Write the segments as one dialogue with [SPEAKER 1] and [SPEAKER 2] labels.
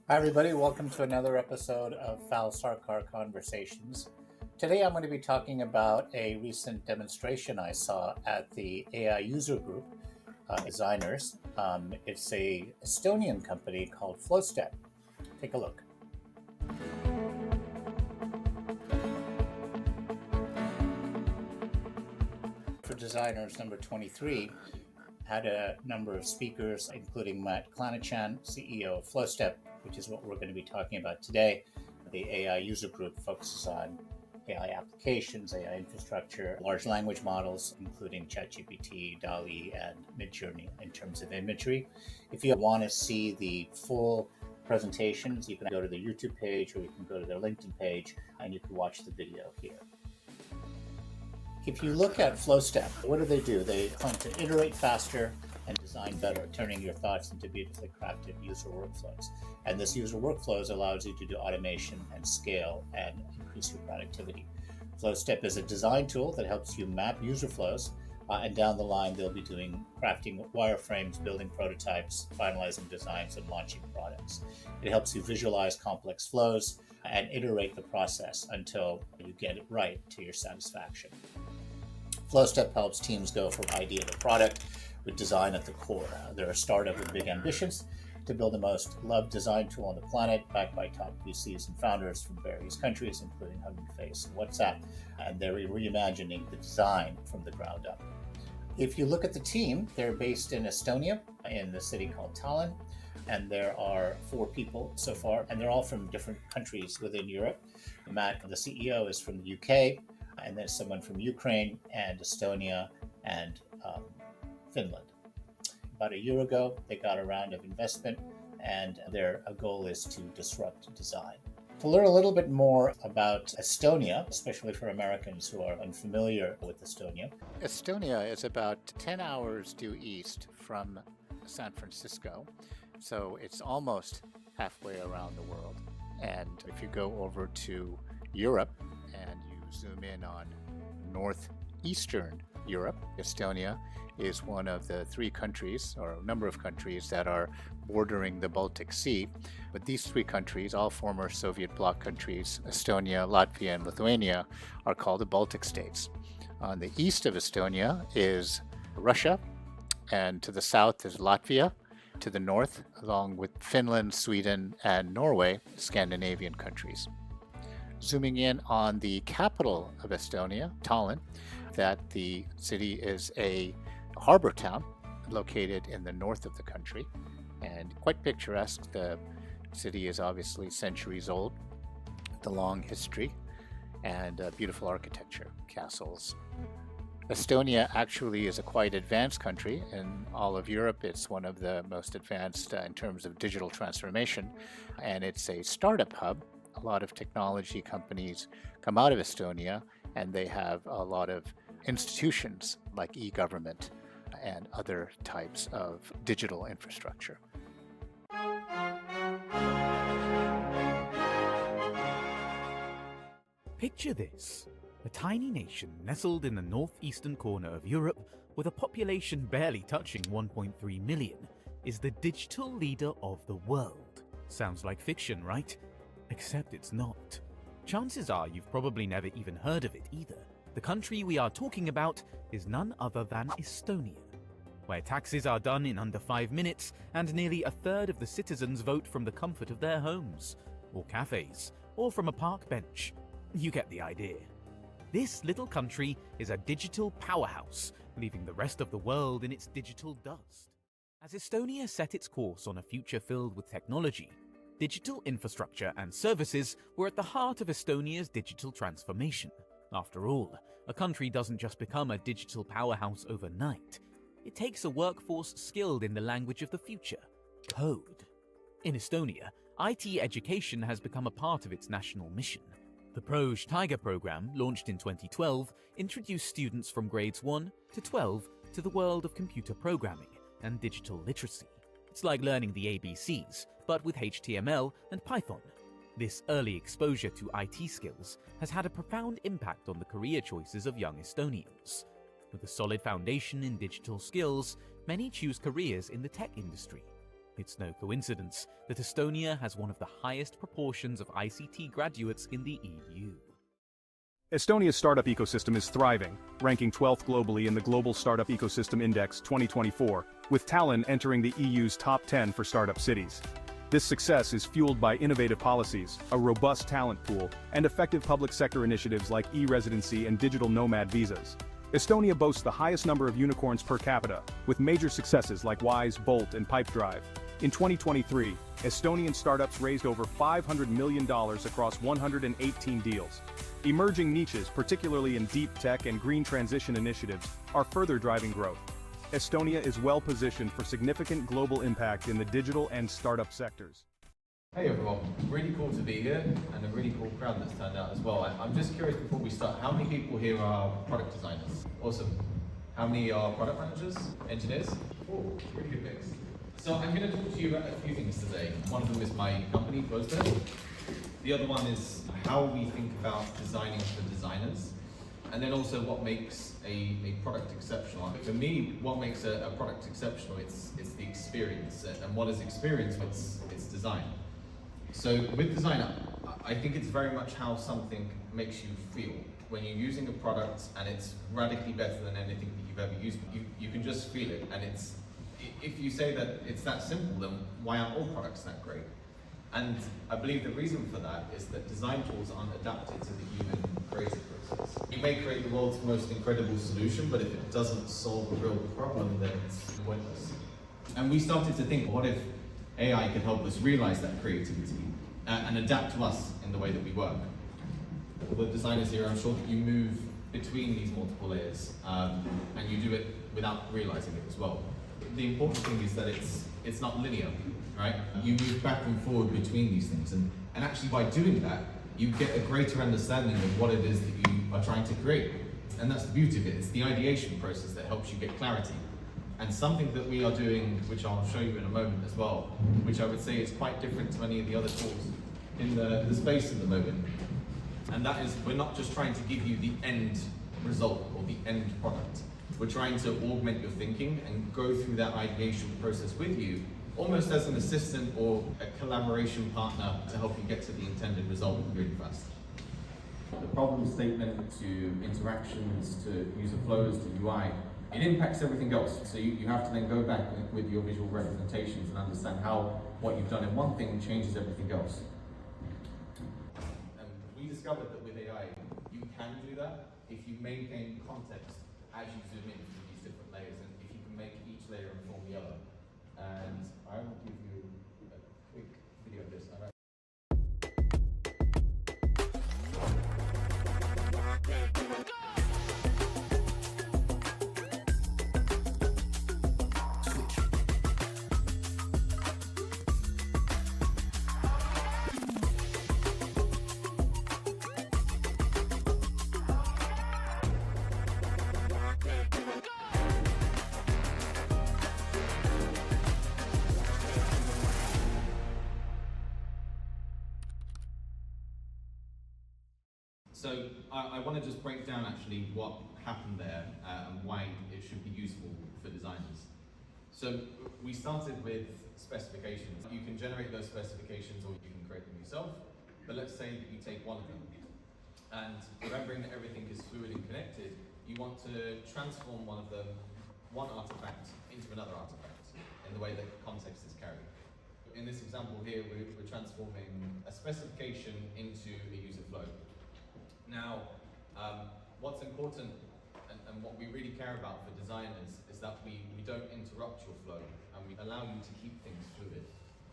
[SPEAKER 1] Hi, everybody. Welcome to another episode of Fal Sarkar Conversations. Today, I'm going to be talking about a recent demonstration I saw at the AI user group designers. It's a Estonian company called Flowstep. Take a look. For designers number 23, had a number of speakers, including Clannachan, CEO of Flowstep, which is what we're going to be talking about today. The AI user group focuses on AI applications, AI infrastructure, large language models, including ChatGPT, DALL-E, and Midjourney in terms of imagery. If you want to see the full presentations, you can go to the YouTube page or you can go to their LinkedIn page and you can watch the video here. If you look at Flowstep, what do? They claim to iterate faster and design better, turning your thoughts into beautifully crafted user workflows. And this user workflows allows you to do automation and scale and increase your productivity. Flowstep is a design tool that helps you map user flows, and down the line, they'll be doing crafting wireframes, building prototypes, finalizing designs, and launching products. It helps you visualize complex flows and iterate the process until you get it right to your satisfaction. Flowstep helps teams go from idea to product with design at the core. They're a startup with big ambitions to build the most loved design tool on the planet, backed by top VCs and founders from various countries, including Hugging Face and WhatsApp, and they're reimagining the design from the ground up. If you look at the team, they're based in Estonia, in the city called Tallinn, and there are 4 people so far, and they're all from different countries within Europe. Matt, the CEO, is from the UK, and there's someone from Ukraine and Estonia and Finland. About a year ago, they got a round of investment, and their goal is to disrupt design. To learn a little bit more about Estonia, especially for Americans who are unfamiliar with Estonia. Estonia is about 10 hours due east from San Francisco, so it's almost halfway around the world. And if you go over to Europe and you zoom in on northeastern Europe, Estonia is one of the 3 countries, or a number of countries, that are bordering the Baltic Sea. But these 3 countries, all former Soviet bloc countries, Estonia, Latvia, and Lithuania, are called the Baltic states. On the east of Estonia is Russia, and to the south is Latvia. To the north, along with Finland, Sweden, and Norway, Scandinavian countries. Zooming in on the capital of Estonia, Tallinn, that the city is a harbor town located in the north of the country and quite picturesque. The city is obviously centuries old, the long history and beautiful architecture, castles. Estonia actually is a quite advanced country. In all of Europe, it's one of the most advanced in terms of digital transformation, and it's a startup hub. A lot of technology companies come out of Estonia, and they have a lot of institutions like e-government and other types of digital infrastructure.
[SPEAKER 2] Picture this. A tiny nation nestled in the northeastern corner of Europe with a population barely touching 1.3 million is the digital leader of the world. Sounds like fiction, right? Except it's not. Chances are you've probably never even heard of it either. The country we are talking about is none other than Estonia, where taxes are done in under 5 minutes and nearly a third of the citizens vote from the comfort of their homes, or cafes, or from a park bench. You get the idea. This little country is a digital powerhouse, leaving the rest of the world in its digital dust. As Estonia set its course on a future filled with technology, digital infrastructure and services were at the heart of Estonia's digital transformation. After all, a country doesn't just become a digital powerhouse overnight. It takes a workforce skilled in the language of the future, code. In Estonia, IT education has become a part of its national mission. The Proj Tiger program, launched in 2012, introduced students from grades 1 to 12 to the world of computer programming and digital literacy. It's like learning the ABCs, but with HTML and Python. This early exposure to IT skills has had a profound impact on the career choices of young Estonians. With a solid foundation in digital skills, many choose careers in the tech industry. It's no coincidence that Estonia has one of the highest proportions of ICT graduates in the EU.
[SPEAKER 3] Estonia's startup ecosystem is thriving, ranking 12th globally in the Global Startup Ecosystem Index 2024, with Tallinn entering the EU's top 10 for startup cities. This success is fueled by innovative policies, a robust talent pool, and effective public sector initiatives like e-residency and digital nomad visas. Estonia boasts the highest number of unicorns per capita, with major successes like Wise, Bolt, and Pipedrive. In 2023, Estonian startups raised over $500 million across 118 deals. Emerging niches, particularly in deep tech and green transition initiatives, are further driving growth. Estonia is well positioned for significant global impact in the digital and startup sectors.
[SPEAKER 4] Hey everyone, really cool to be here and a really cool crowd that's turned out as well. I'm just curious before we start, how many people here are product designers? Awesome. How many are product managers, engineers? Oh, really good mix. So I'm going to talk to you about a few things today. One of them is my company, Flowstep. The other one is how we think about designing for designers. And then also what makes a product exceptional. For me, what makes a product exceptional, it's the experience. And what is experience? It's design. So with design, I think it's very much how something makes you feel. When you're using a product and it's radically better than anything that you've ever used, you can just feel it. And if you say that it's that simple, then why aren't all products that great? And I believe the reason for that is that design tools aren't adapted to the human creative process. You may create the world's most incredible solution, but if it doesn't solve a real problem, then it's pointless. And we started to think, what if AI could help us realize that creativity and adapt to us in the way that we work? With designers here, I'm sure that you move between these multiple layers and you do it without realizing it as well. The important thing is that it's not linear, right? You move back and forward between these things, and actually by doing that, you get a greater understanding of what it is that you are trying to create. And that's the beauty of it. It's the ideation process that helps you get clarity. And something that we are doing, which I'll show you in a moment as well, which I would say is quite different to many of the other tools in the space at the moment. And that is, we're not just trying to give you the end result or the end product. We're trying to augment your thinking and go through that ideation process with you, almost as an assistant or a collaboration partner to help you get to the intended result really fast. The problem statement to interactions to user flows to UI, it impacts everything else. So you have to then go back with your visual representations and understand how what you've done in one thing changes everything else. And we discovered that with AI, you can do that if you maintain context as you zoom in through these different layers, and if you can make each layer inform the other. And I will give you a quick video of this. So I want to just break down actually what happened there and why it should be useful for designers. So we started with specifications. You can generate those specifications or you can create them yourself, but let's say that you take one of them. And remembering that everything is fluid and connected, you want to transform one artifact into another artifact in the way that context is carried. In this example here, we're transforming a specification into a user flow. Now, what's important and what we really care about for designers is that we don't interrupt your flow and we allow you to keep things fluid.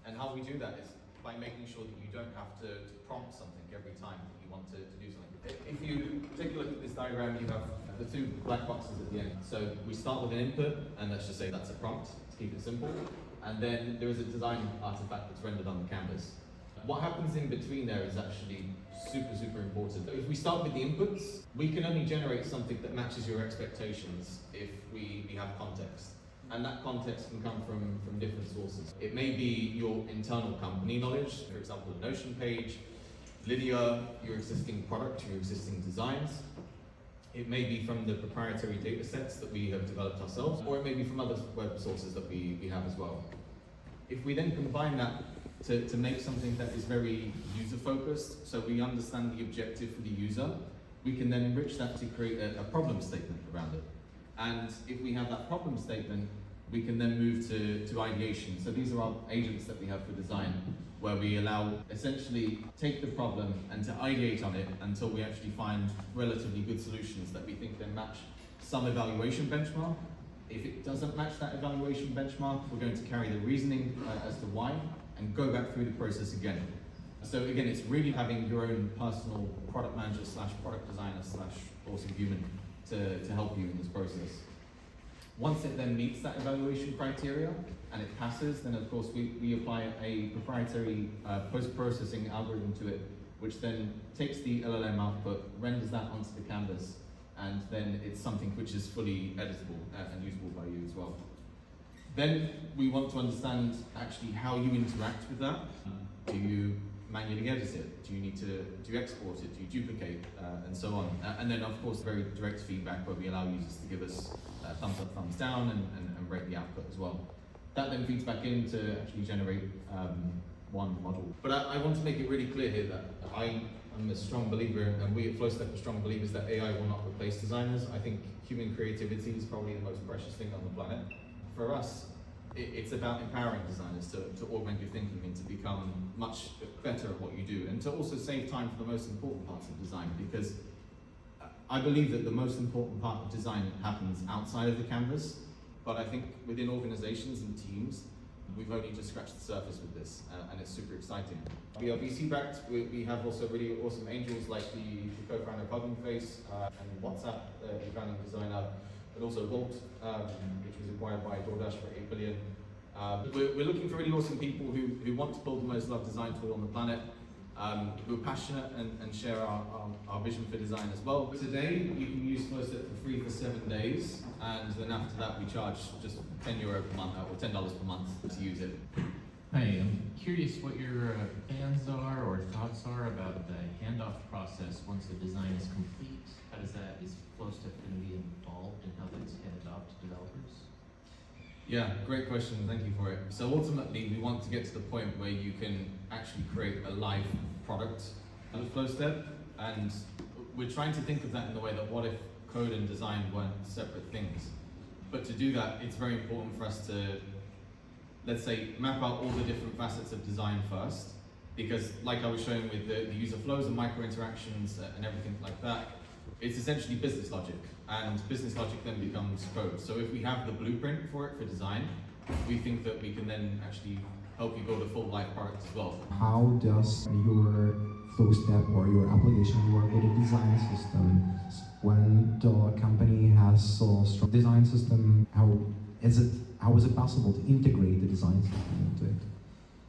[SPEAKER 4] And how we do that is by making sure that you don't have to prompt something every time that you want to do something. If you take a look at this diagram, you have the two black boxes at the end. So we start with an input, and let's just say that's a prompt to keep it simple. And then there is a design artifact that's rendered on the canvas. What happens in between there is actually super important. If we start with the inputs, we can only generate something that matches your expectations if we have context. And that context can come from different sources. It may be your internal company knowledge, for example, a Notion page, linear, your existing product, your existing designs. It may be from the proprietary data sets that we have developed ourselves, or it may be from other web sources that we have as well. If we then combine that to make something that is very user-focused, so we understand the objective for the user, we can then enrich that to create a problem statement around it. And if we have that problem statement, we can then move to ideation. So these are our agents that we have for design, where we allow essentially take the problem and to ideate on it until we actually find relatively good solutions that we think then match some evaluation benchmark. If it doesn't match that evaluation benchmark, we're going to carry the reasoning as to why and go back through the process again. So again, it's really having your own personal product manager slash product designer slash awesome human to help you in this process. Once it then meets that evaluation criteria and it passes, then of course we apply a proprietary post-processing algorithm to it, which then takes the LLM output, renders that onto the canvas, and then it's something which is fully editable and usable by you as well. Then we want to understand actually how you interact with that. Do you manually edit it? Do you export it? Do you duplicate? And so on. And then of course very direct feedback where we allow users to give us thumbs up, thumbs down, and rate the output as well. That then feeds back in to actually generate one model. But I want to make it really clear here that I'm a strong believer, and we at Flowstep are strong believers that AI will not replace designers. I think human creativity is probably the most precious thing on the planet. For us, it's about empowering designers to augment your thinking and to become much better at what you do, and to also save time for the most important parts of design, because I believe that the most important part of design happens outside of the canvas, but I think within organizations and teams, we've only just scratched the surface with this, and it's super exciting. We are VC backed. We have also really awesome angels like the co-founder of Hugging Face and WhatsApp, the founding designer, and also Volt, which was acquired by DoorDash for $8 billion. We're looking for really awesome people who want to build the most loved design tool on the planet, who are passionate and share our vision for design as well. Today, you can use Flowstep for free for 7 days, and then after that, we charge just €10 per month, or $10 per month to use it.
[SPEAKER 5] Hi, I'm curious what your plans are or thoughts are about the handoff process once the design is complete. Is Flowstep going to be involved in how that's handed off to developers?
[SPEAKER 4] Yeah, great question, thank you for it. So ultimately, we want to get to the point where you can actually create a live product with Flowstep, and we're trying to think of that in the way that what if code and design weren't separate things? But to do that, it's very important for us to, let's say, map out all the different facets of design first, because like I was showing with the user flows and micro interactions and everything like that, it's essentially business logic, and business logic then becomes code. So if we have the blueprint for it for design, we think that we can then actually help you build a full live product as well.
[SPEAKER 6] How does your Flowstep or your application work with a design system? When the company has a strong design system, how is it possible to integrate the design system into it?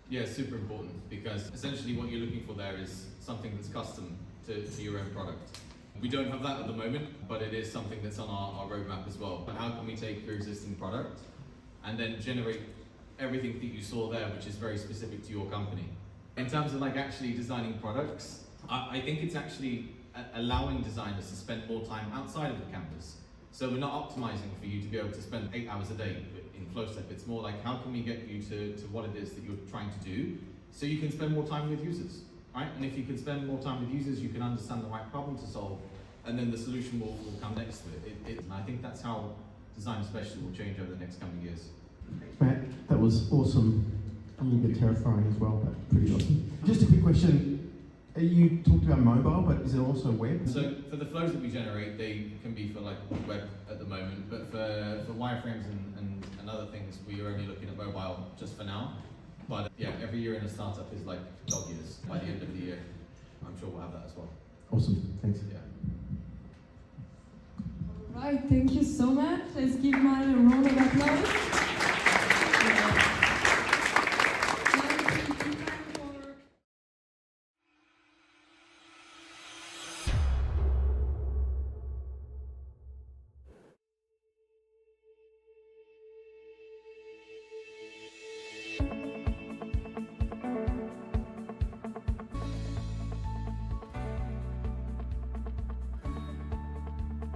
[SPEAKER 4] Yeah, super important, because essentially what you're looking for there is something that's custom to your own product. We don't have that at the moment, but it is something that's on our roadmap as well. But how can we take your existing product and then generate everything that you saw there, which is very specific to your company? In terms of like actually designing products, I think it's actually allowing designers to spend more time outside of the canvas. So we're not optimizing for you to be able to spend 8 hours a day in Flowstep. It's more like, how can we get you to what it is that you're trying to do so you can spend more time with users, right? And if you can spend more time with users, you can understand the right problem to solve, and then the solution will come next to it. And I think that's how design especially will change over the next coming years.
[SPEAKER 6] Matt, that was awesome. A little bit terrifying as well, but pretty awesome. Just a quick question. You talked about mobile, but is it also web?
[SPEAKER 4] So for the flows that we generate, they can be for like web at the moment, but for wireframes and other things, we are only looking at mobile just for now. But yeah, every year in a startup is like dog years. By the end of the year, I'm sure we'll have that as well.
[SPEAKER 6] Awesome, thanks.
[SPEAKER 4] Yeah.
[SPEAKER 7] All right, thank you so much. Let's give Mal a round of applause.